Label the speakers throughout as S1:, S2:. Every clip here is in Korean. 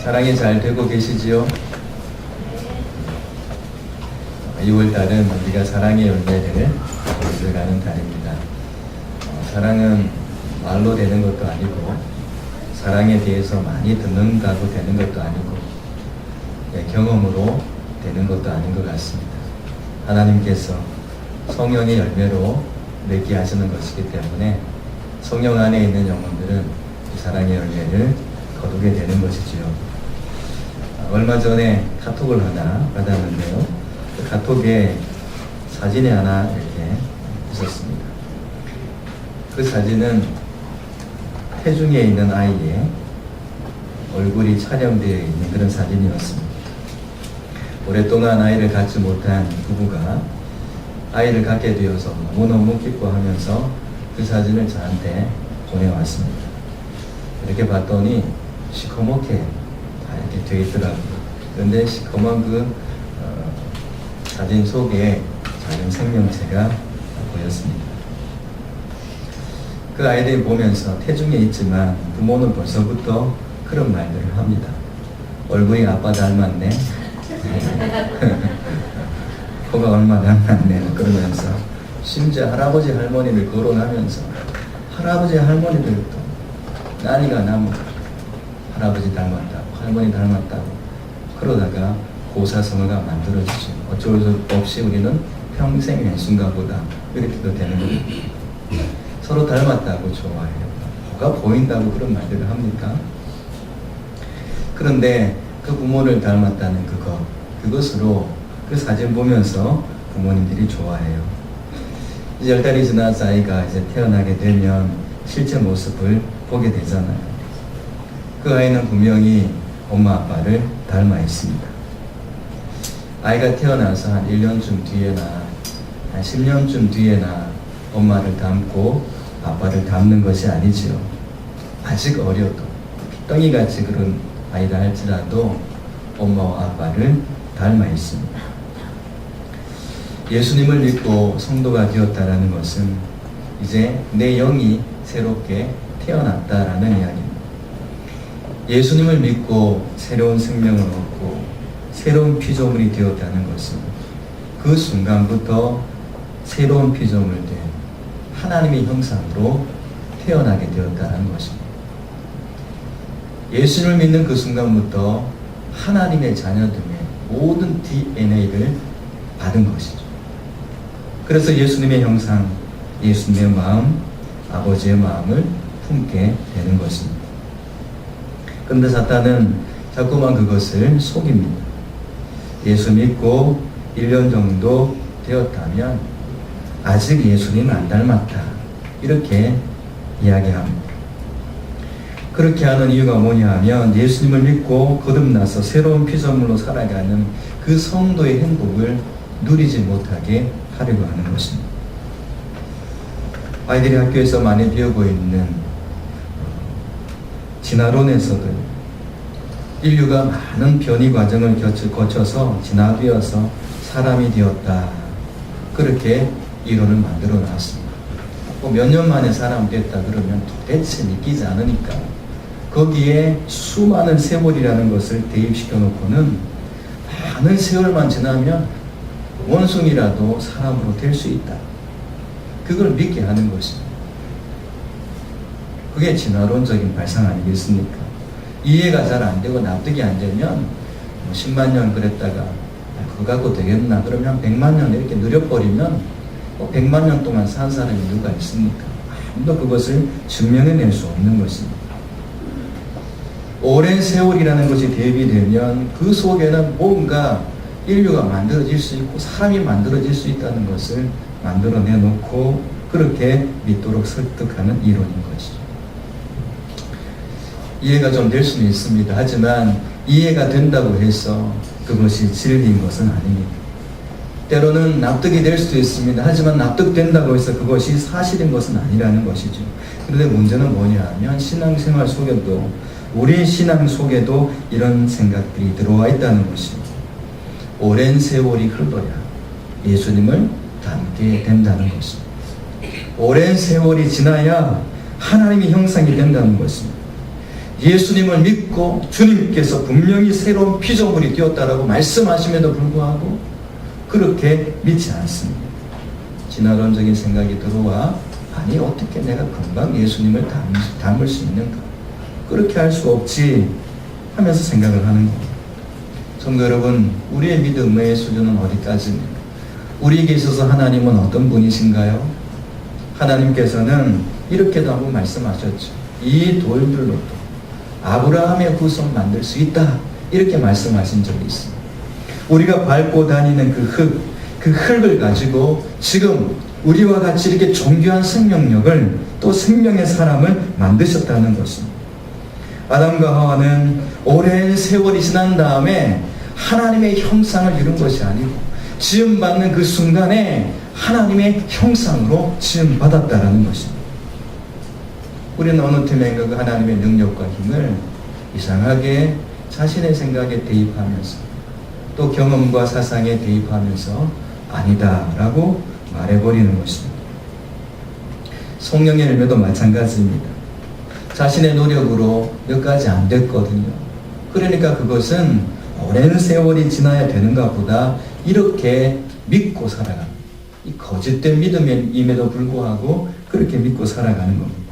S1: 사랑이 잘 되고 계시지요? 2월달은 우리가 사랑의 열매를 보여가는 달입니다. 사랑은 말로 되는 것도 아니고 사랑에 대해서 많이 듣는다고 되는 것도 아니고 경험으로 되는 것도 아닌 것 같습니다. 하나님께서 성령의 열매로 맺게 하시는 것이기 때문에 성령 안에 있는 영혼들은 이 사랑의 열매를 거두게 되는 것이지요. 얼마 전에 카톡을 하나 받았는데요. 그 카톡에 사진이 하나 이렇게 있었습니다. 그 사진은 태중에 있는 아이의 얼굴이 촬영되어 있는 그런 사진이었습니다. 오랫동안 아이를 갖지 못한 부부가 아이를 갖게 되어서 너무너무 기뻐하면서 그 사진을 저한테 보내왔습니다. 이렇게 봤더니 시커멓게 이렇게 되어 있더라고요. 그런데 시커먼 그 사진 속에 작은 생명체가 보였습니다. 그 아이들이 보면서 태중에 있지만 부모는 벌써부터 그런 말들을 합니다. 얼굴이 아빠 닮았네. 코가 얼마 닮았네. 그러면서 심지어 할아버지 할머니를 거론하면서 할아버지 할머니들도 나이가 나면 할아버지 닮았다고 할머니 닮았다고 그러다가 고사성어가 만들어지죠. 어쩔 수 없이 우리는 평생 왼순가보다 이렇게도 되는 거예요. 서로 닮았다고 좋아해요. 뭐가 보인다고 그런 말들을 합니까? 그런데 그 부모를 닮았다는 그것으로 그 사진 보면서 부모님들이 좋아해요. 이제 10달이 지나서 아이가 이제 태어나게 되면 실제 모습을 보게 되잖아요. 그 아이는 분명히 엄마 아빠를 닮아 있습니다. 아이가 태어나서 한 1년쯤 뒤에나 한 10년쯤 뒤에나 엄마를 닮고 아빠를 닮는 것이 아니지요. 아직 어려도 덩이같이 그런 아이다 할지라도 엄마와 아빠를 닮아 있습니다. 예수님을 믿고 성도가 되었다라는 것은 이제 내 영이 새롭게 태어났다라는 이야기입니다. 예수님을 믿고 새로운 생명을 얻고 새로운 피조물이 되었다는 것은 그 순간부터 새로운 피조물 된 하나님의 형상으로 태어나게 되었다는 것입니다. 예수님을 믿는 그 순간부터 하나님의 자녀됨의 모든 DNA를 받은 것이죠. 그래서 예수님의 형상, 예수님의 마음, 아버지의 마음을 품게 되는 것입니다. 그런데 사탄은 자꾸만 그것을 속입니다. 예수 믿고 1년 정도 되었다면 아직 예수님 안 닮았다. 이렇게 이야기합니다. 그렇게 하는 이유가 뭐냐 하면 예수님을 믿고 거듭나서 새로운 피조물로 살아가는 그 성도의 행복을 누리지 못하게 하려고 하는 것입니다. 아이들이 학교에서 많이 배우고 있는 진화론에서도 인류가 많은 변이 과정을 거쳐서 진화되어서 사람이 되었다. 그렇게 이론을 만들어 놨습니다. 몇 년 만에 사람 됐다 그러면 도대체 믿기지 않으니까 거기에 수많은 세월이라는 것을 대입시켜 놓고는 많은 세월만 지나면 원숭이라도 사람으로 될 수 있다. 그걸 믿게 하는 것입니다. 그게 진화론적인 발상 아니겠습니까? 이해가 잘 안 되고 납득이 안 되면 10만 년 그랬다가 그거 갖고 되겠나 그러면 100만 년 이렇게 느려버리면 100만 년 동안 산 사람이 누가 있습니까? 아무도 그것을 증명해낼 수 없는 것입니다. 오랜 세월이라는 것이 대비되면 그 속에는 뭔가 인류가 만들어질 수 있고 사람이 만들어질 수 있다는 것을 만들어내놓고 그렇게 믿도록 설득하는 이론인 것이죠. 이해가 좀 될 수는 있습니다. 하지만 이해가 된다고 해서 그것이 진리인 것은 아닙니다. 때로는 납득이 될 수도 있습니다. 하지만 납득된다고 해서 그것이 사실인 것은 아니라는 것이죠. 그런데 문제는 뭐냐 하면 신앙생활 속에도 우리의 신앙 속에도 이런 생각들이 들어와 있다는 것입니다. 오랜 세월이 흘러야 예수님을 닮게 된다는 것입니다. 오랜 세월이 지나야 하나님의 형상이 된다는 것입니다. 예수님을 믿고 주님께서 분명히 새로운 피조물이 되었다라고 말씀하심에도 불구하고 그렇게 믿지 않습니다. 진화론적인 생각이 들어와 아니 어떻게 내가 금방 예수님을 닮을 수 있는가? 그렇게 할 수 없지 하면서 생각을 하는 겁니다. 성도 여러분, 우리의 믿음의 수준은 어디까지입니까? 우리에게 있어서 하나님은 어떤 분이신가요? 하나님께서는 이렇게도 한번 말씀하셨죠. 이 돌들로도 아브라함의 후손 만들 수 있다. 이렇게 말씀하신 적이 있습니다. 우리가 밟고 다니는 그 흙을 가지고 지금 우리와 같이 이렇게 존귀한 생명력을 또 생명의 사람을 만드셨다는 것입니다. 아담과 하와는 오랜 세월이 지난 다음에 하나님의 형상을 이룬 것이 아니고 지음받는 그 순간에 하나님의 형상으로 지음받았다는 것입니다. 우리는 어느 틈엔가 그 하나님의 능력과 힘을 이상하게 자신의 생각에 대입하면서 또 경험과 사상에 대입하면서 아니다라고 말해버리는 것입니다. 성령의 열매도 마찬가지입니다. 자신의 노력으로 몇 가지 안 됐거든요. 그러니까 그것은 오랜 세월이 지나야 되는가 보다 이렇게 믿고 살아갑니다. 이 거짓된 믿음임에도 불구하고 그렇게 믿고 살아가는 겁니다.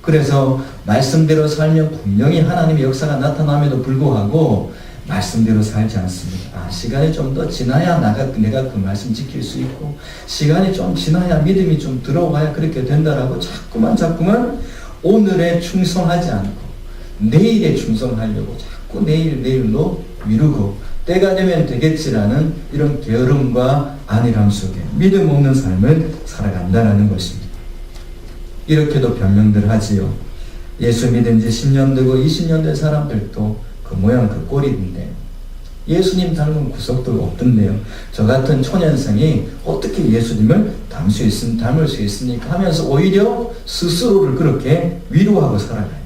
S1: 그래서 말씀대로 살면 분명히 하나님의 역사가 나타남에도 불구하고 말씀대로 살지 않습니다. 시간이 좀 더 지나야 내가 그 말씀 지킬 수 있고 시간이 좀 지나야 믿음이 좀 들어와야 그렇게 된다라고 자꾸만 오늘에 충성하지 않고 내일에 충성하려고 자꾸 내일로 미루고 때가 되면 되겠지라는 이런 게으름과 안일함 속에 믿음 없는 삶을 살아간다는 것입니다. 이렇게도 변명들 하지요. 예수 믿은 지 10년 되고 20년 된 사람들도 그 모양 그 꼴인데 예수님 닮은 구석도 없던데요. 저 같은 초년생이 어떻게 예수님을 닮을 수 있습니까? 하면서 오히려 스스로를 그렇게 위로하고 살아가요.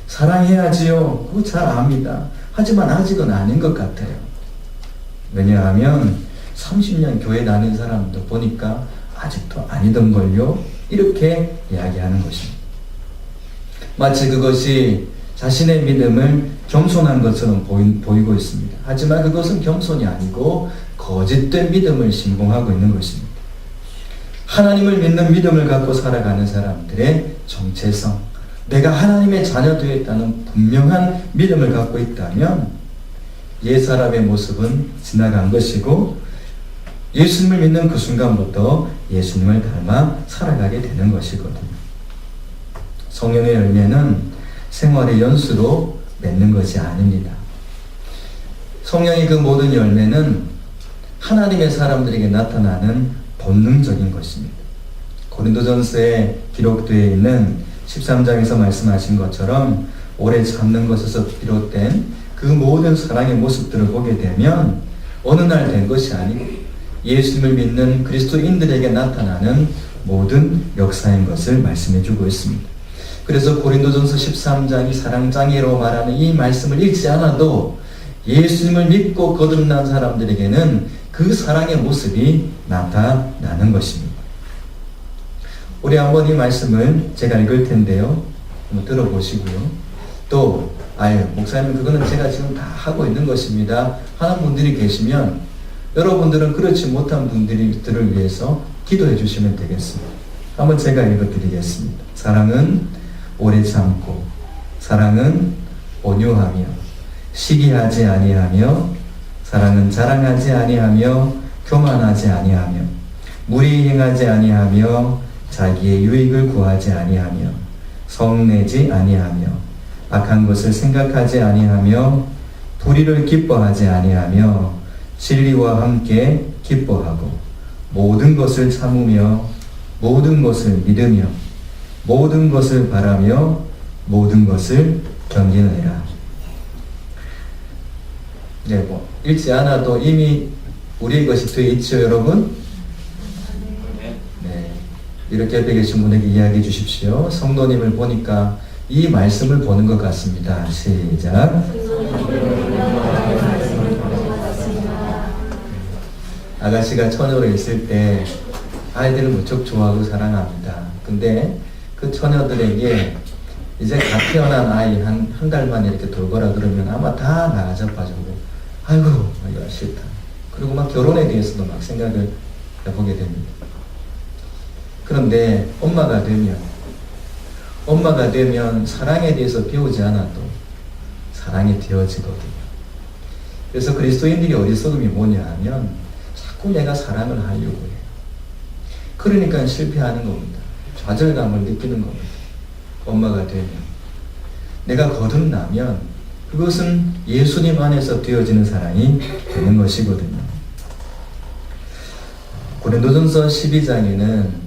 S1: 사랑해야지요. 그거 잘 압니다. 하지만 아직은 아닌 것 같아요. 왜냐하면 30년 교회 다닌 사람도 보니까 아직도 아니던걸요. 이렇게 이야기하는 것입니다. 마치 그것이 자신의 믿음을 겸손한 것처럼 보이고 있습니다. 하지만 그것은 겸손이 아니고 거짓된 믿음을 신봉하고 있는 것입니다. 하나님을 믿는 믿음을 갖고 살아가는 사람들의 정체성, 내가 하나님의 자녀 되었다는 분명한 믿음을 갖고 있다면 옛사람의 모습은 지나간 것이고 예수님을 믿는 그 순간부터 예수님을 닮아 살아가게 되는 것이거든요. 성령의 열매는 생활의 연수로 맺는 것이 아닙니다. 성령의 그 모든 열매는 하나님의 사람들에게 나타나는 본능적인 것입니다. 고린도전서에 기록되어 있는 13장에서 말씀하신 것처럼 오래 참는 것에서 비롯된 그 모든 사랑의 모습들을 보게 되면 어느 날 된 것이 아니고 예수님을 믿는 그리스도인들에게 나타나는 모든 역사인 것을 말씀해 주고 있습니다. 그래서 고린도전서 13장이 사랑장애로 말하는 이 말씀을 읽지 않아도 예수님을 믿고 거듭난 사람들에게는 그 사랑의 모습이 나타나는 것입니다. 우리 한번 이 말씀을 제가 읽을 텐데요. 한번 들어보시고요. 또 목사님 그거는 제가 지금 다 하고 있는 것입니다 하는 분들이 계시면 여러분들은 그렇지 못한 분들을 위해서 기도해 주시면 되겠습니다. 한번 제가 읽어드리겠습니다. 사랑은 오래 참고 사랑은 온유하며 시기하지 아니하며 사랑은 자랑하지 아니하며 교만하지 아니하며 무리 행하지 아니하며 자기의 유익을 구하지 아니하며 성내지 아니하며 악한 것을 생각하지 아니하며 불의를 기뻐하지 아니하며 진리와 함께 기뻐하고 모든 것을 참으며 모든 것을 믿으며 모든 것을 바라며 모든 것을 견디느니라. 읽지 않아도 이미 우리의 것이 되어 있죠, 여러분? 네. 이렇게 옆에 계신 분에게 이야기해 주십시오. 성도님을 보니까 이 말씀을 보는 것 같습니다. 시작. 아가씨가 처녀로 있을 때 아이들을 무척 좋아하고 사랑합니다. 근데 그 처녀들에게 이제 갓 태어난 아이 한 달 만에 이렇게 돌거라 그러면 아마 다 나아져가지고 아이고 이거 싫다. 그리고 막 결혼에 대해서도 막 생각을 해보게 됩니다. 그런데 엄마가 되면 사랑에 대해서 배우지 않아도 사랑이 되어지거든요. 그래서 그리스도인들이 어리석음이 뭐냐 하면 자꾸 내가 사랑을 하려고 해요. 그러니까 실패하는 겁니다. 좌절감을 느끼는 겁니다. 엄마가 되면 내가 거듭나면 그것은 예수님 안에서 되어지는 사랑이 되는 것이거든요. 고린도전서 12장에는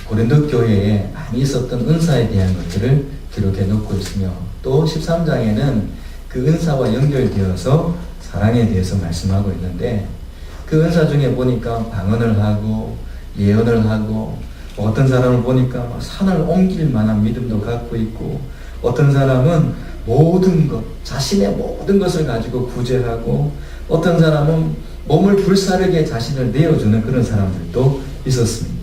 S1: 고린도 교회에 많이 있었던 은사에 대한 것들을 기록해 놓고 있으며, 또 13장에는 그 은사와 연결되어서 사랑에 대해서 말씀하고 있는데, 그 은사 중에 보니까 방언을 하고 예언을 하고, 어떤 사람을 보니까 산을 옮길 만한 믿음도 갖고 있고, 어떤 사람은 모든 것, 자신의 모든 것을 가지고 구제하고, 어떤 사람은 몸을 불사르게 자신을 내어주는 그런 사람들도 있었습니다.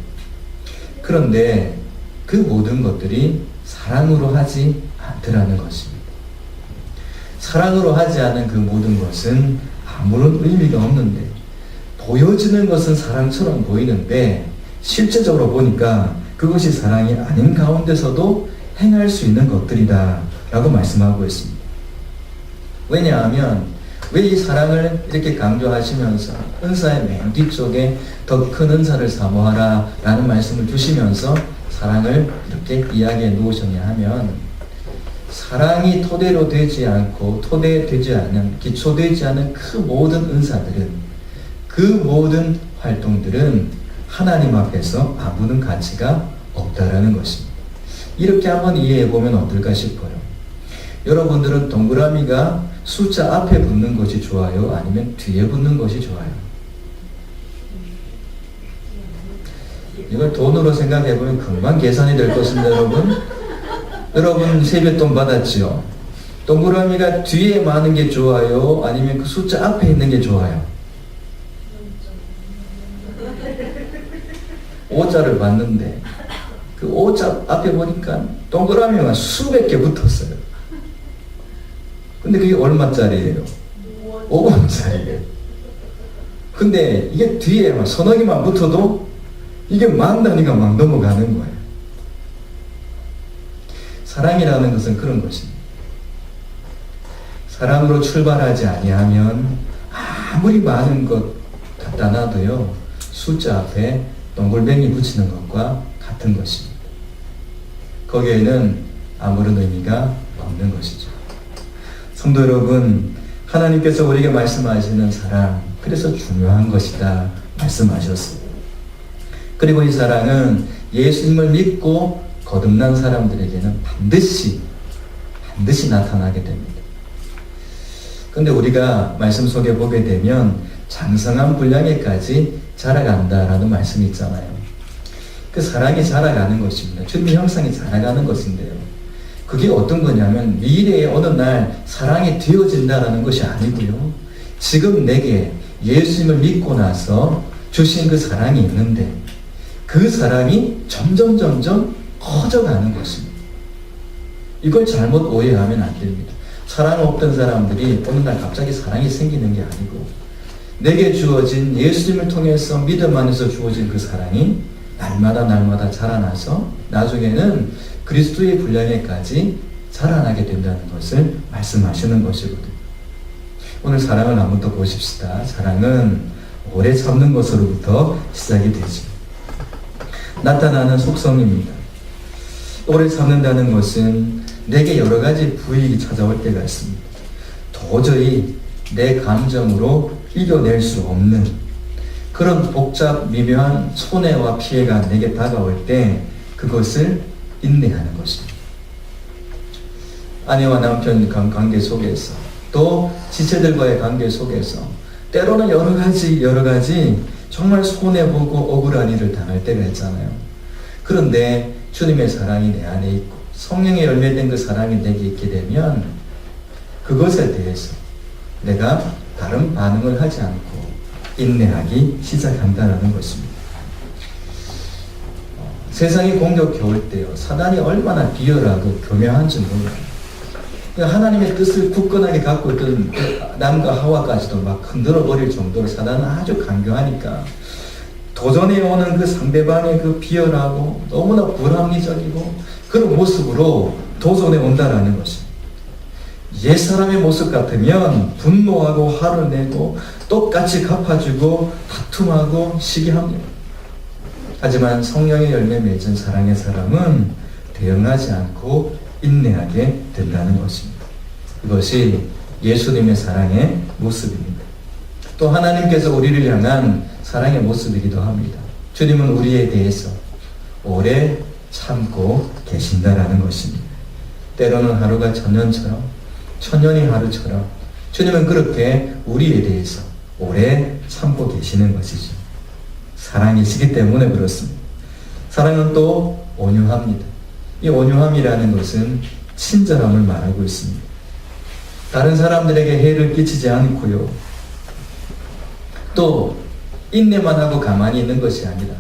S1: 그런데 그 모든 것들이 사랑으로 하지 않더라는 것입니다. 사랑으로 하지 않은 그 모든 것은 아무런 의미가 없는데, 보여지는 것은 사랑처럼 보이는데 실제적으로 보니까 그것이 사랑이 아닌 가운데서도 행할 수 있는 것들이다 라고 말씀하고 있습니다. 왜냐하면 왜 이 사랑을 이렇게 강조하시면서 은사의 맨 뒤쪽에 더 큰 은사를 사모하라 라는 말씀을 주시면서 사랑을 이렇게 이야기해 놓으셨냐 하면, 사랑이 토대로 되지 않고 토대되지 않은, 기초되지 않은 그 모든 은사들은, 그 모든 활동들은 하나님 앞에서 아무런 가치가 없다라는 것입니다. 이렇게 한번 이해해 보면 어떨까 싶어요. 여러분들은 동그라미가 숫자 앞에 붙는 것이 좋아요? 아니면 뒤에 붙는 것이 좋아요? 이걸 돈으로 생각해 보면 금방 계산이 될 것입니다, 여러분. 여러분 세뱃돈 받았지요? 동그라미가 뒤에 많은 게 좋아요? 아니면 그 숫자 앞에 있는 게 좋아요? 5자를 받는데 그 5자 앞에 보니까 동그라미가 수백 개 붙었어요. 근데 그게 얼마짜리예요? 5원짜리예요. 근데 이게 뒤에 막 서너 개만 붙어도 이게 만 단위가 막 넘어가는 거예요. 사랑이라는 것은 그런 것입니다. 사랑으로 출발하지 아니하면 아무리 많은 것 갖다 놔도요, 숫자 앞에 동글뱅이 붙이는 것과 같은 것입니다. 거기에는 아무런 의미가 없는 것이죠. 성도 여러분, 하나님께서 우리에게 말씀하시는 사랑, 그래서 중요한 것이다 말씀하셨습니다. 그리고 이 사랑은 예수님을 믿고 거듭난 사람들에게는 반드시 나타나게 됩니다. 그런데 우리가 말씀 속에 보게 되면 장성한 분량에까지 자라간다라는 말씀이 있잖아요. 그 사랑이 자라가는 것입니다. 주님의 형상이 자라가는 것인데요. 그게 어떤 거냐면 미래에 어느 날 사랑이 되어진다라는 것이 아니고요. 지금 내게 예수님을 믿고 나서 주신 그 사랑이 있는데 그 사랑이 점점 커져가는 것입니다. 이걸 잘못 오해하면 안 됩니다. 사랑 없던 사람들이 어느 날 갑자기 사랑이 생기는 게 아니고, 내게 주어진 예수님을 통해서 믿음 안에서 주어진 그 사랑이 날마다 자라나서 나중에는 그리스도의 분량에까지 자라나게 된다는 것을 말씀하시는 것이거든요. 오늘 사랑을 한번 더 보십시다. 사랑은 오래 참는 것으로부터 시작이 되죠. 나타나는 속성입니다. 오래 참는다는 것은 내게 여러 가지 불이익이 찾아올 때가 있습니다. 도저히 내 감정으로 이겨낼 수 없는 그런 복잡 미묘한 손해와 피해가 내게 다가올 때 그것을 인내하는 것입니다. 아내와 남편 관계 속에서, 또 지체들과의 관계 속에서 때로는 여러 가지 정말 손해보고 억울한 일을 당할 때가 있잖아요. 그런데 주님의 사랑이 내 안에 있고 성령의 열매된 그 사랑이 내게 있게 되면 그것에 대해서 내가 다른 반응을 하지 않고 인내하기 시작한다는 것입니다. 세상이 공격해 올 때요, 사단이 얼마나 비열하고 교묘한지 몰라요. 하나님의 뜻을 굳건하게 갖고 있던 남과 하와까지도 막 흔들어 버릴 정도로 사단은 아주 강경하니까 도전해 오는 그 상대방의 그 비열하고 너무나 불합리적이고 그런 모습으로 도전해 온다라는 것입니다. 옛사람의 모습 같으면 분노하고 화를 내고 똑같이 갚아주고 다툼하고 시기합니다. 하지만 성령의 열매 맺은 사랑의 사람은 대응하지 않고 인내하게 된다는 것입니다. 이것이 예수님의 사랑의 모습입니다. 또 하나님께서 우리를 향한 사랑의 모습이기도 합니다. 주님은 우리에 대해서 오래 참고 계신다라는 것입니다. 때로는 하루가 천년처럼, 천년이 하루처럼 주님은 그렇게 우리에 대해서 오래 참고 계시는 것이죠. 사랑이시기 때문에 그렇습니다. 사랑은 또 온유합니다. 이 온유함이라는 것은 친절함을 말하고 있습니다. 다른 사람들에게 해를 끼치지 않고요, 또 인내만 하고 가만히 있는 것이 아니라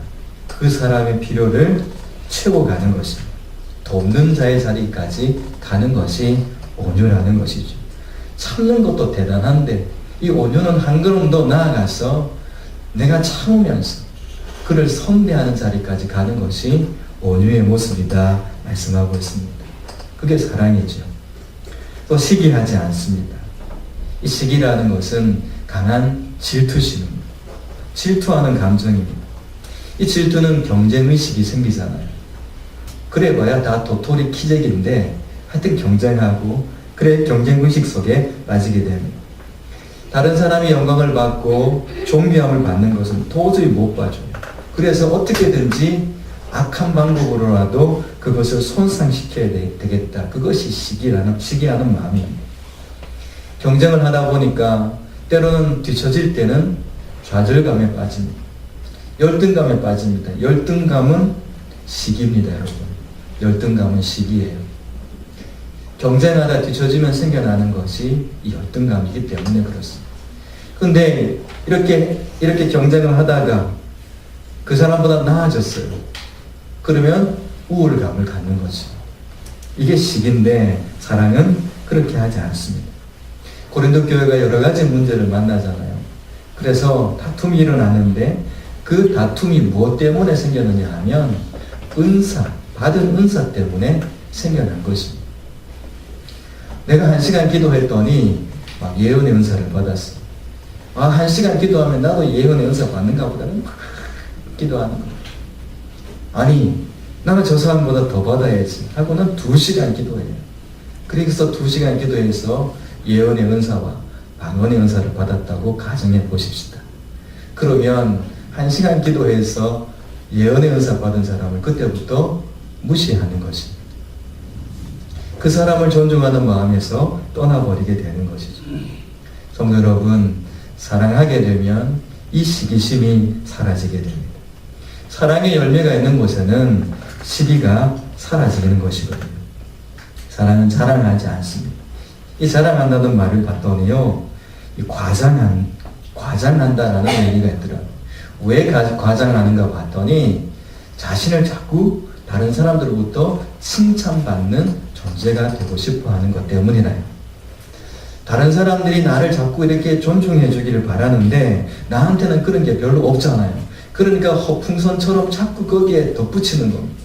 S1: 그 사람의 필요를 채워가는 것입니다. 돕는 자의 자리까지 가는 것이 온유라는 것이죠. 참는 것도 대단한데 이 온유는 한 걸음 더 나아가서 내가 참으면서 그를 선대하는 자리까지 가는 것이 온유의 모습이다 말씀하고 있습니다. 그게 사랑이죠. 또 시기하지 않습니다. 이 시기라는 것은 강한 질투심입니다. 질투하는 감정입니다. 이 질투는 경쟁의식이 생기잖아요. 그래봐야 다 도토리 키재기인데 하여튼 경쟁하고 그래 경쟁의식 속에 빠지게 됩니다. 다른 사람이 영광을 받고 존귀함을 받는 것은 도저히 못 봐줘요. 그래서 어떻게든지 악한 방법으로라도 그것을 손상시켜야 되겠다. 그것이 시기하는 마음입니다. 경쟁을 하다 보니까 때로는 뒤처질 때는 좌절감에 빠집니다. 열등감에 빠집니다. 열등감은 시기입니다, 여러분. 열등감은 시기예요. 경쟁하다 뒤처지면 생겨나는 것이 이 열등감이기 때문에 그렇습니다. 그런데 이렇게 경쟁을 하다가 그 사람보다 나아졌어요. 그러면 우월감을 갖는 거죠. 이게 시기인데 사랑은 그렇게 하지 않습니다. 고린도 교회가 여러 가지 문제를 만나잖아요. 그래서 다툼이 일어나는데 그 다툼이 무엇 때문에 생겼느냐 하면 받은 은사 때문에 생겨난 것입니다. 내가 1시간 기도했더니 막 예언의 은사를 받았어. 1시간 기도하면 나도 예언의 은사 받는가 보다 기도하는 거. 아니, 나는 저 사람보다 더 받아야지 하고는 2시간 기도해요. 그래서 2시간 기도해서 예언의 은사와 방언의 은사를 받았다고 가정해 보십시다. 그러면 1시간 기도해서 예언의 은사 받은 사람을 그때부터 무시하는 것입니다. 그 사람을 존중하는 마음에서 떠나버리게 되는 것이죠. 성도 여러분, 사랑하게 되면 이 시기심이 사라지게 됩니다. 사랑의 열매가 있는 곳에는 시기가 사라지는 것이거든요. 사랑은 자랑하지 않습니다. 이 자랑한다는 말을 봤더니요, 이 과장한다라는 얘기가 있더라고요. 왜 과장하는가 봤더니 자신을 자꾸 다른 사람들로부터 칭찬받는 존재가 되고 싶어 하는 것 때문이라요. 다른 사람들이 나를 자꾸 이렇게 존중해 주기를 바라는데 나한테는 그런 게 별로 없잖아요. 그러니까 허풍선처럼 자꾸 거기에 덧붙이는 겁니다.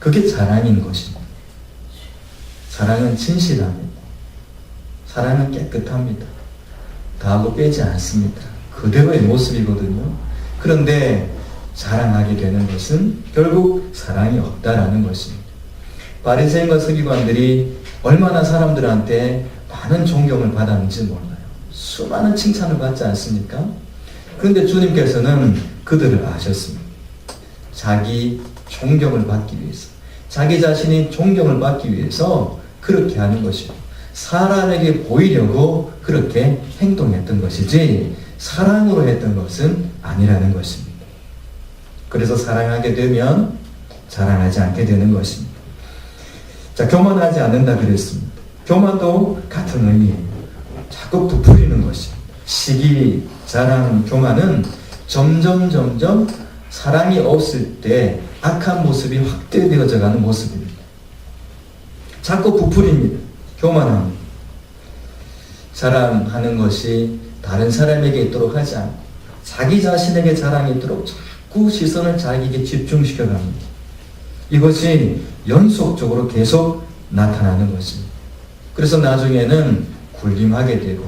S1: 그게 사랑인 것입니다. 사랑은 진실합니다. 사랑은 깨끗합니다. 다하고 빼지 않습니다. 그대로의 모습이거든요. 그런데 자랑하게 되는 것은 결국 사랑이 없다라는 것입니다. 바리새인과 서기관들이 얼마나 사람들한테 많은 존경을 받았는지 몰라요. 수많은 칭찬을 받지 않습니까? 그런데 주님께서는 그들을 아셨습니다. 자기 존경을 받기 위해서, 자기 자신이 존경을 받기 위해서 그렇게 하는 것이고, 사람에게 보이려고 그렇게 행동했던 것이지 사랑으로 했던 것은 아니라는 것입니다. 그래서 사랑하게 되면 자랑하지 않게 되는 것입니다. 자, 교만하지 않는다 그랬습니다. 교만도 같은 의미예요. 자꾸 부풀리는 것입니다. 시기, 자랑, 교만은 점점 사랑이 없을 때 악한 모습이 확대되어져 가는 모습입니다. 자꾸 부풀입니다. 교만합니다. 자랑하는 것이 다른 사람에게 있도록 하지 않고 자기 자신에게 자랑이 있도록 자꾸 시선을 자기에게 집중시켜 갑니다. 이것이 연속적으로 계속 나타나는 것입니다. 그래서 나중에는 군림하게 되고,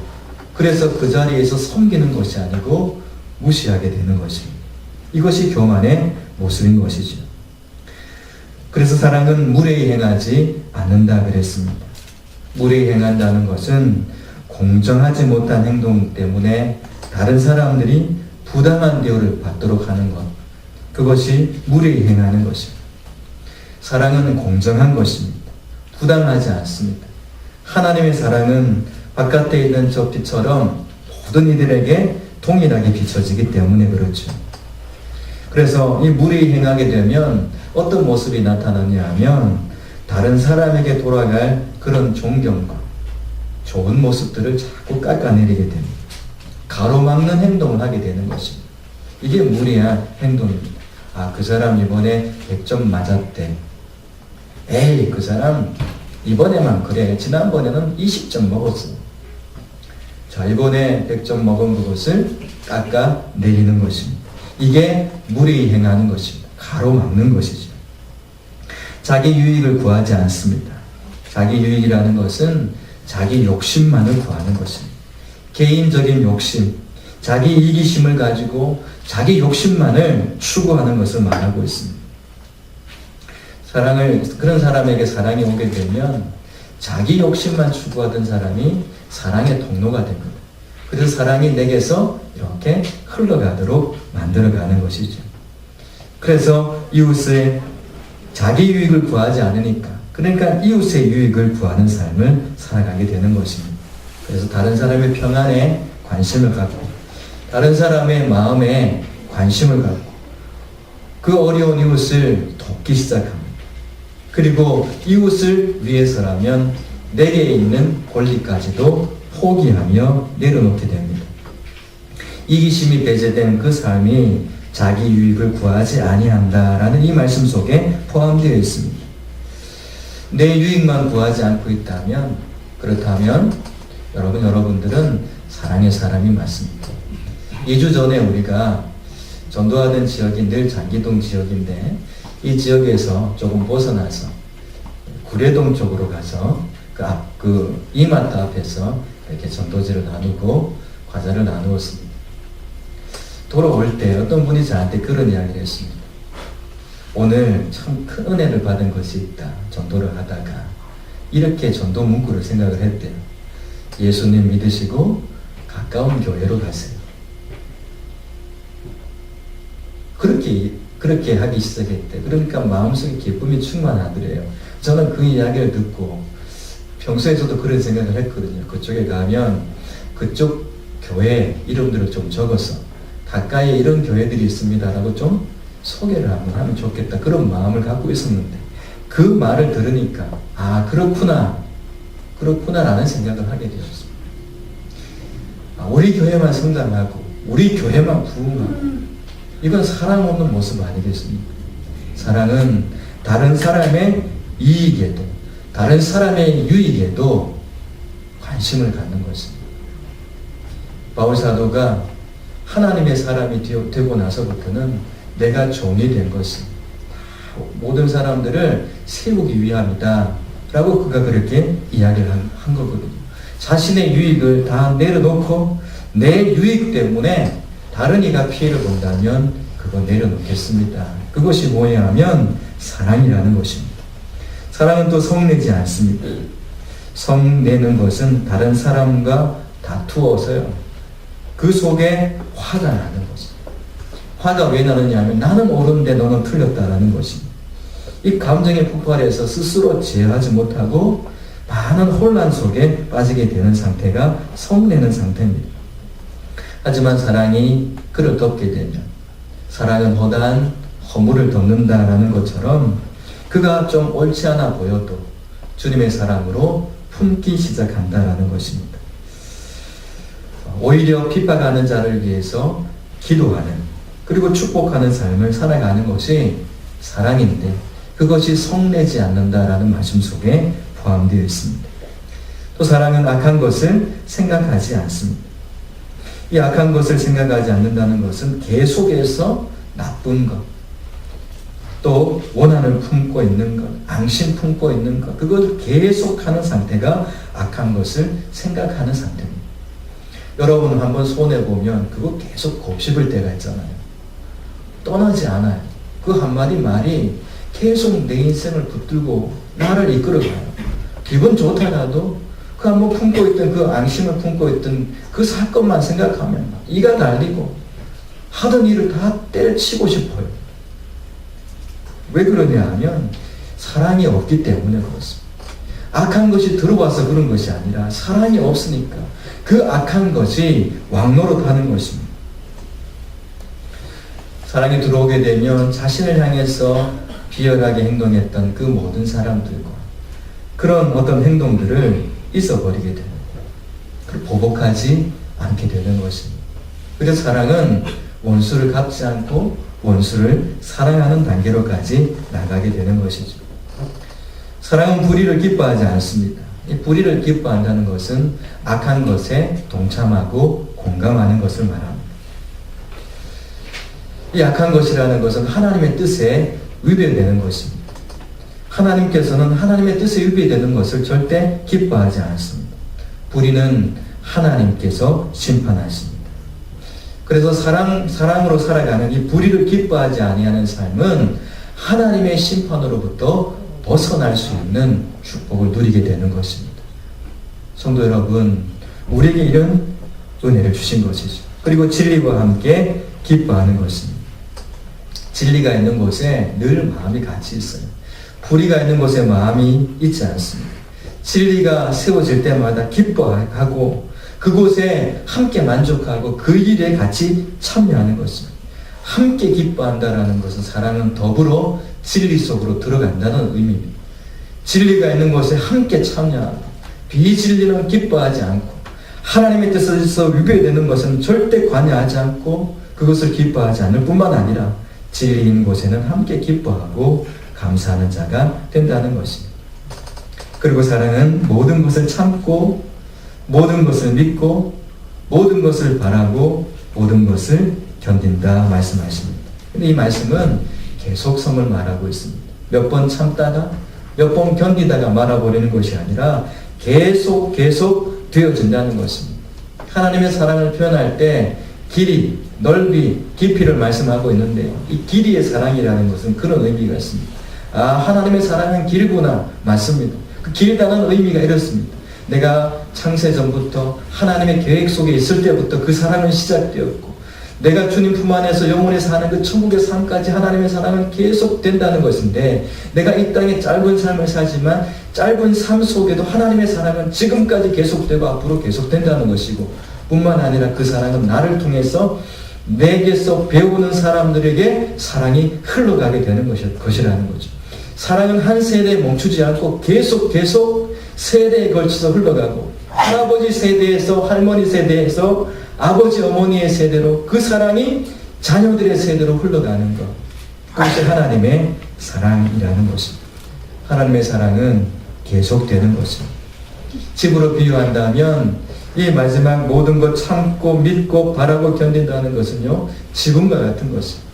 S1: 그래서 그 자리에서 섬기는 것이 아니고 무시하게 되는 것입니다. 이것이 교만의 모습인 것이죠. 그래서 사랑은 무례히 행하지 않는다 그랬습니다. 무례히 행한다는 것은 공정하지 못한 행동 때문에 다른 사람들이 부당한 대우를 받도록 하는 것, 그것이 무례히 행하는 것입니다. 사랑은 공정한 것입니다. 부당하지 않습니다. 하나님의 사랑은 바깥에 있는 저 빛처럼 모든 이들에게 동일하게 비춰지기 때문에 그렇죠. 그래서 이 무례히 행하게 되면 어떤 모습이 나타나냐 하면 다른 사람에게 돌아갈 그런 존경과 좋은 모습들을 자꾸 깎아내리게 됩니다. 가로막는 행동을 하게 되는 것입니다. 이게 무례한 행동입니다. 아, 그 사람 이번에 100점 맞았대. 에이, 그 사람 이번에만 그래. 지난번에는 20점 먹었어. 자, 이번에 100점 먹은 그것을 깎아내리는 것입니다. 이게 무례히 행하는 것입니다. 가로막는 것이죠. 자기 유익을 구하지 않습니다. 자기 유익이라는 것은 자기 욕심만을 구하는 것입니다. 개인적인 욕심, 자기 이기심을 가지고 자기 욕심만을 추구하는 것을 말하고 있습니다. 그런 사람에게 사랑이 오게 되면 자기 욕심만 추구하던 사람이 사랑의 통로가 됩니다. 그래서 사랑이 내게서 이렇게 흘러가도록 만들어가는 것이죠. 그래서 이웃의 자기 유익을 구하지 않으니까, 그러니까 이웃의 유익을 구하는 삶을 살아가게 되는 것입니다. 그래서 다른 사람의 평안에 관심을 갖고, 다른 사람의 마음에 관심을 갖고, 그 어려운 이웃을 돕기 시작합니다. 그리고 이웃을 위해서라면 내게 있는 권리까지도 포기하며 내려놓게 됩니다. 이기심이 배제된 그 삶이 자기 유익을 구하지 아니한다라는 이 말씀 속에 포함되어 있습니다. 내 유익만 구하지 않고 있다면, 그렇다면 여러분들은 사랑의 사람이 맞습니다. 2주 전에 우리가 전도하던 지역이 늘 장기동 지역인데, 이 지역에서 조금 벗어나서 구례동 쪽으로 가서 그 이마트 앞에서 이렇게 전도지를 나누고 과자를 나누었습니다. 돌아올 때 어떤 분이 저한테 그런 이야기를 했습니다. 오늘 참 큰 은혜를 받은 것이 있다. 전도를 하다가 이렇게 전도 문구를 생각을 했대요. 예수님 믿으시고 가까운 교회로 가세요. 그렇게 하기 시작했대. 그러니까 마음속에 기쁨이 충만하더래요. 저는 그 이야기를 듣고 평소에도 그런 생각을 했거든요. 그쪽에 가면 그쪽 교회 이름들을 좀 적어서 가까이에 이런 교회들이 있습니다라고 좀 소개를 한번 하면 좋겠다. 그런 마음을 갖고 있었는데 그 말을 들으니까 아, 그렇구나라는 생각을 하게 되었습니다. 우리 교회만 성장하고 우리 교회만 부흥하고, 이건 사랑 없는 모습 아니겠습니까? 사랑은 다른 사람의 이익에도, 다른 사람의 유익에도 관심을 갖는 것입니다. 바울 사도가 하나님의 사람이 되고 나서부터는 내가 종이 된 것은 모든 사람들을 세우기 위함이다 라고 그가 그렇게 이야기를 한 거거든요. 자신의 유익을 다 내려놓고 내 유익 때문에 다른 이가 피해를 본다면 그거 내려놓겠습니다. 그것이 뭐냐 하면 사랑이라는 것입니다. 사랑은 또 성내지 않습니다. 성내는 것은 다른 사람과 다투어서요, 그 속에 화가 나는 거죠. 화가 왜 나느냐 하면 나는 옳은데 너는 틀렸다라는 것입니다. 이 감정의 폭발에서 스스로 제어하지 못하고 많은 혼란 속에 빠지게 되는 상태가 성내는 상태입니다. 하지만 사랑이 그를 덮게 되면, 사랑은 허다한 허물을 덮는다라는 것처럼 그가 좀 옳지 않아 보여도 주님의 사랑으로 품기 시작한다라는 것입니다. 오히려 핍박하는 자를 위해서 기도하는, 그리고 축복하는 삶을 살아가는 것이 사랑인데 그것이 성내지 않는다라는 말씀 속에 포함되어 있습니다. 또 사랑은 악한 것을 생각하지 않습니다. 이 악한 것을 생각하지 않는다는 것은 계속해서 나쁜 것, 또 원한을 품고 있는 것, 앙심 품고 있는 것, 그걸 계속하는 상태가 악한 것을 생각하는 상태입니다. 여러분 한번 손해보면 그거 계속 곱씹을 때가 있잖아요. 떠나지 않아요. 그 한마디 말이 계속 내 인생을 붙들고 나를 이끌어가요. 기분 좋다라도 그 한번 품고 있던 그 앙심을 품고 있던 그 사건만 생각하면 이가 날리고 하던 일을 다 때려치고 싶어요. 왜 그러냐 하면 사랑이 없기 때문에 그렇습니다. 악한 것이 들어와서 그런 것이 아니라 사랑이 없으니까 그 악한 것이 왕노릇하는 것입니다. 사랑이 들어오게 되면 자신을 향해서 비열하게 행동했던 그 모든 사람들과 그런 어떤 행동들을 잊어버리게 됩니다. 그걸 보복하지 않게 되는 것입니다. 그래서 사랑은 원수를 갚지 않고 원수를 사랑하는 단계로까지 나가게 되는 것이죠. 사랑은 불의를 기뻐하지 않습니다. 이 불의를 기뻐한다는 것은 악한 것에 동참하고 공감하는 것을 말합니다. 이 악한 것이라는 것은 하나님의 뜻에 위배되는 것입니다. 하나님께서는 하나님의 뜻에 위배되는 것을 절대 기뻐하지 않습니다. 불의는 하나님께서 심판하십니다. 그래서 사랑으로 살아가는 이 불의를 기뻐하지 아니하는 삶은 하나님의 심판으로부터 벗어날 수 있는 축복을 누리게 되는 것입니다. 성도 여러분, 우리에게 이런 은혜를 주신 것이죠. 그리고 진리와 함께 기뻐하는 것입니다. 진리가 있는 곳에 늘 마음이 같이 있어요. 불의가 있는 곳에 마음이 있지 않습니다. 진리가 세워질 때마다 기뻐하고 그곳에 함께 만족하고 그 일에 같이 참여하는 것입니다. 함께 기뻐한다라는 것은 사랑은 더불어 진리 속으로 들어간다는 의미입니다. 진리가 있는 곳에 함께 참여하고 비진리는 기뻐하지 않고 하나님의 뜻에서 위배되는 것은 절대 관여하지 않고 그것을 기뻐하지 않을 뿐만 아니라 진리인 곳에는 함께 기뻐하고 감사하는 자가 된다는 것입니다. 그리고 사랑은 모든 것을 참고 모든 것을 믿고 모든 것을 바라고 모든 것을 견딘다 말씀하십니다. 근데 이 말씀은 계속성을 말하고 있습니다. 몇 번 참다가 몇 번 견디다가 말아버리는 것이 아니라 계속 되어진다는 것입니다. 하나님의 사랑을 표현할 때 길이, 넓이, 깊이를 말씀하고 있는데요. 이 길이의 사랑이라는 것은 그런 의미가 있습니다. 아, 하나님의 사랑은 길구나. 맞습니다. 그 길다는 의미가 이렇습니다. 내가 창세전부터 하나님의 계획 속에 있을 때부터 그 사랑은 시작되었고 내가 주님 품 안에서 영원히 사는 그 천국의 삶까지 하나님의 사랑은 계속 된다는 것인데 내가 이 땅에 짧은 삶을 살지만 짧은 삶 속에도 하나님의 사랑은 지금까지 계속되고 앞으로 계속된다는 것이고 뿐만 아니라 그 사랑은 나를 통해서 내게서 배우는 사람들에게 사랑이 흘러가게 되는 것이라는 거죠. 사랑은 한 세대에 멈추지 않고 계속 세대에 걸쳐서 흘러가고 할아버지 세대에서 할머니 세대에서 아버지 어머니의 세대로 그 사랑이 자녀들의 세대로 흘러가는 것. 그것이 하나님의 사랑이라는 것입니다. 하나님의 사랑은 계속되는 것입니다. 집으로 비유한다면 이 마지막 모든 것 참고 믿고 바라고 견딘다는 것은요 지붕과 같은 것입니다.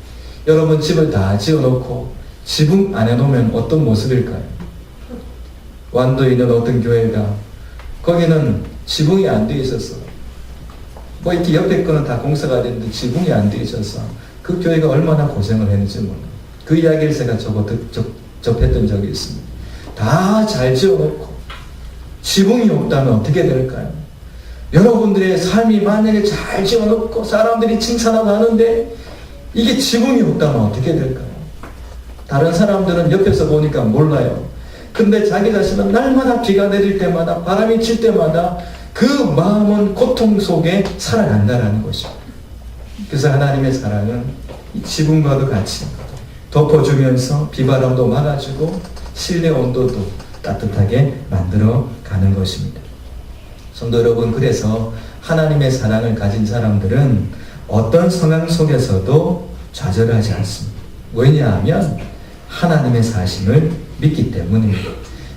S1: 여러분 집을 다 지어놓고 지붕 안 해놓으면 어떤 모습일까요? 완도에 있는 어떤 교회가 거기는 지붕이 안 되어 있었어. 뭐 이렇게 옆에 거는 다 공사가 됐는데 지붕이 안 되어 있어서 그 교회가 얼마나 고생을 했는지 몰라요. 그 이야기를 제가 접했던 적이 있습니다. 다 잘 지어놓고 지붕이 없다면 어떻게 될까요? 여러분들의 삶이 만약에 잘 지어놓고 사람들이 칭찬하고 하는데 이게 지붕이 없다면 어떻게 될까요? 다른 사람들은 옆에서 보니까 몰라요. 근데 자기 자신은 날마다 비가 내릴 때마다 바람이 칠 때마다 그 마음은 고통 속에 살아간다라는 것입니다. 그래서 하나님의 사랑은 이 지붕과도 같이 덮어주면서 비바람도 막아주고 실내 온도도 따뜻하게 만들어 가는 것입니다. 성도 여러분, 그래서 하나님의 사랑을 가진 사람들은 어떤 상황 속에서도 좌절하지 않습니다. 왜냐하면 하나님의 사심을 믿기 때문입니다.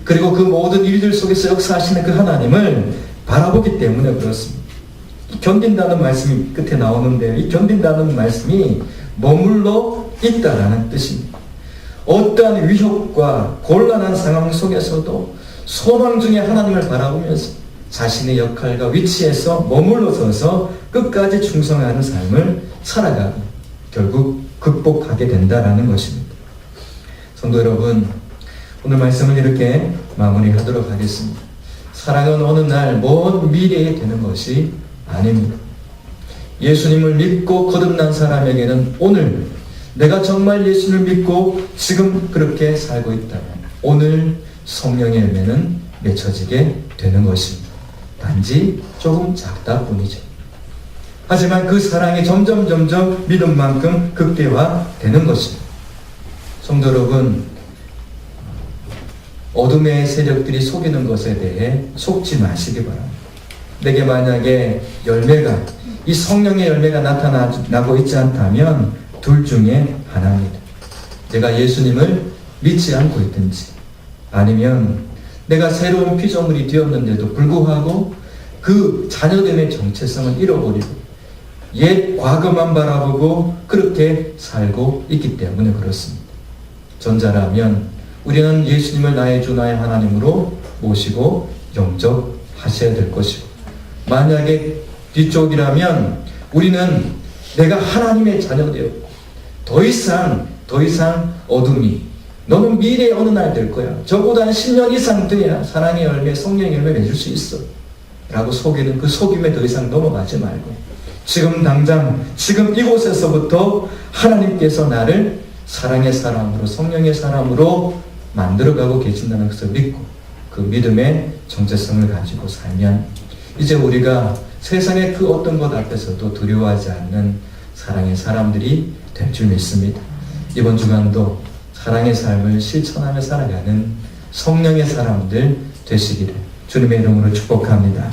S1: 그리고 그 모든 일들 속에서 역사하시는 그 하나님을 바라보기 때문에 그렇습니다. 견딘다는 말씀이 끝에 나오는데요. 이 견딘다는 말씀이 머물러 있다라는 뜻입니다. 어떠한 위협과 곤란한 상황 속에서도 소망 중에 하나님을 바라보면서 자신의 역할과 위치에서 머물러 서서 끝까지 충성하는 삶을 살아가고 결국 극복하게 된다라는 것입니다. 성도 여러분, 오늘 말씀을 이렇게 마무리하도록 하겠습니다. 사랑은 어느 날 먼 미래에 되는 것이 아닙니다. 예수님을 믿고 거듭난 사람에게는 오늘 내가 정말 예수를 믿고 지금 그렇게 살고 있다면 오늘 성령의 열매는 맺혀지게 되는 것입니다. 단지 조금 작다 뿐이죠. 하지만 그 사랑이 점점 믿음만큼 극대화되는 것입니다. 성도 여러분, 어둠의 세력들이 속이는 것에 대해 속지 마시기 바랍니다. 내게 만약에 열매가, 이 성령의 열매가 나타나고 있지 않다면 둘 중에 하나입니다. 내가 예수님을 믿지 않고 있든지 아니면 내가 새로운 피조물이 되었는데도 불구하고 그 자녀됨의 정체성을 잃어버리고 옛 과거만 바라보고 그렇게 살고 있기 때문에 그렇습니다. 전자라면 우리는 예수님을 나의 주 나의 하나님으로 모시고 영접하셔야 될 것이고, 만약에 뒤쪽이라면 우리는 내가 하나님의 자녀 되었고 더 이상 어둠이 너는 미래에 어느 날 될 거야, 저보다 한 10년 이상 돼야 사랑의 열매, 성령의 열매 맺을 수 있어 라고 속이는 그 속임에 더 이상 넘어가지 말고 지금 당장 지금 이곳에서부터 하나님께서 나를 사랑의 사람으로, 성령의 사람으로 만들어가고 계신다는 것을 믿고 그 믿음의 정체성을 가지고 살면 이제 우리가 세상의 그 어떤 것 앞에서도 두려워하지 않는 사랑의 사람들이 될 줄 믿습니다. 이번 주간도 사랑의 삶을 실천하며 살아가는 성령의 사람들 되시기를 주님의 이름으로 축복합니다.